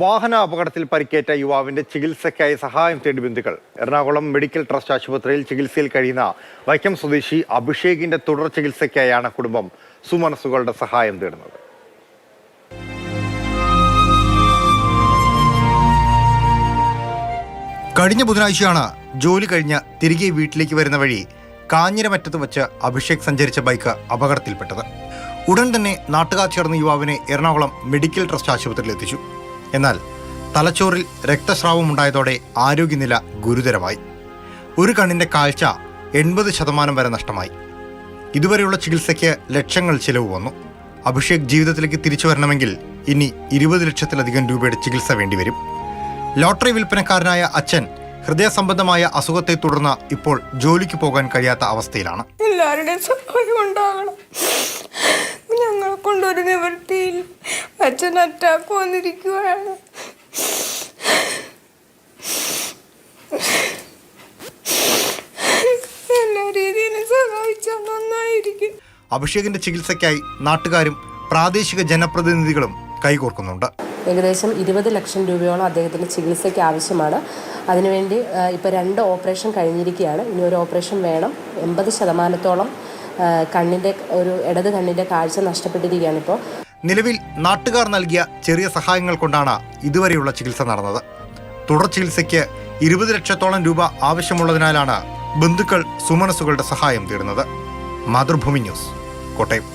വാഹന അപകടത്തിൽ പരിക്കേറ്റ യുവാവിന്റെ ചികിത്സയ്ക്കായി സഹായം തേടി ബന്ധുക്കൾ. എറണാകുളം മെഡിക്കൽ ട്രസ്റ്റ് ആശുപത്രിയിൽ ചികിത്സയിൽ കഴിയുന്ന വൈക്കം സ്വദേശി അഭിഷേകിന്റെ തുടർ ചികിത്സയ്ക്കായാണ് കുടുംബം സുമനസ്സുകളുടെ സഹായം തേടുന്നത്. കഴിഞ്ഞ ബുധനാഴ്ചയാണ് ജോലി കഴിഞ്ഞ് തിരികെ വീട്ടിലേക്ക് വരുന്ന വഴി കാഞ്ഞിരമറ്റത്ത് വെച്ച് അഭിഷേക് സഞ്ചരിച്ച ബൈക്ക് അപകടത്തിൽപ്പെട്ടത്. ഉടൻ തന്നെ നാട്ടുകാർ ചേർന്ന യുവാവിനെ എറണാകുളം മെഡിക്കൽ ട്രസ്റ്റ് ആശുപത്രിയിൽ എത്തിച്ചു. എന്നാൽ തലച്ചോറിൽ രക്തസ്രാവമുണ്ടായതോടെ ആരോഗ്യനില ഗുരുതരമായി. ഒരു കണ്ണിന്റെ കാഴ്ച 80% വരെ നഷ്ടമായി. ഇതുവരെയുള്ള ചികിത്സയ്ക്ക് ലക്ഷങ്ങൾ ചിലവ് വന്നു. അഭിഷേക് ജീവിതത്തിലേക്ക് തിരിച്ചു വരണമെങ്കിൽ ഇനി 20 ലക്ഷത്തിലധികം രൂപയുടെ ചികിത്സ വേണ്ടിവരും. ലോട്ടറി വിൽപ്പനക്കാരനായ അച്ഛൻ ഹൃദയ സംബന്ധമായ അസുഖത്തെ തുടർന്ന് ഇപ്പോൾ ജോലിക്ക് പോകാൻ കഴിയാത്ത അവസ്ഥയിലാണ്. എല്ലാവരുടെയും സഹായം ഉണ്ടാകണം. ഞങ്ങളെ കൊണ്ടൊരു നിവൃത്തിയിൽ അച്ഛൻ അറ്റാക്ക് വന്നിരിക്കുകയാണ്. എല്ലാ രീതിയിലും സഹായിച്ചാൽ നന്നായിരിക്കും. അഭിഷേകിന്റെ ചികിത്സയ്ക്കായി നാട്ടുകാരും പ്രാദേശിക ജനപ്രതിനിധികളും കൈകോർക്കുന്നുണ്ട്. ഏകദേശം 20 ലക്ഷം രൂപയോളം അദ്ദേഹത്തിൻ്റെ ചികിത്സയ്ക്ക് ആവശ്യമാണ്. അതിനുവേണ്ടി ഇപ്പോൾ 2 ഓപ്പറേഷൻ കഴിഞ്ഞിരിക്കുകയാണ്. ഇനി ഒരു ഓപ്പറേഷൻ വേണം. 80% ഇടത് കണ്ണിൻ്റെ കാഴ്ച നഷ്ടപ്പെട്ടിരിക്കുകയാണ് ഇപ്പോൾ. നിലവിൽ നാട്ടുകാർ നൽകിയ ചെറിയ സഹായങ്ങൾ കൊണ്ടാണ് ഇതുവരെയുള്ള ചികിത്സ നടന്നത്. തുടർ ചികിത്സയ്ക്ക് 20 ലക്ഷത്തോളം രൂപ ആവശ്യമുള്ളതിനാലാണ് ബന്ധുക്കൾ സുമനസ്സുകളുടെ സഹായം തേടുന്നത്. മാതൃഭൂമി ന്യൂസ്, കോട്ടയം.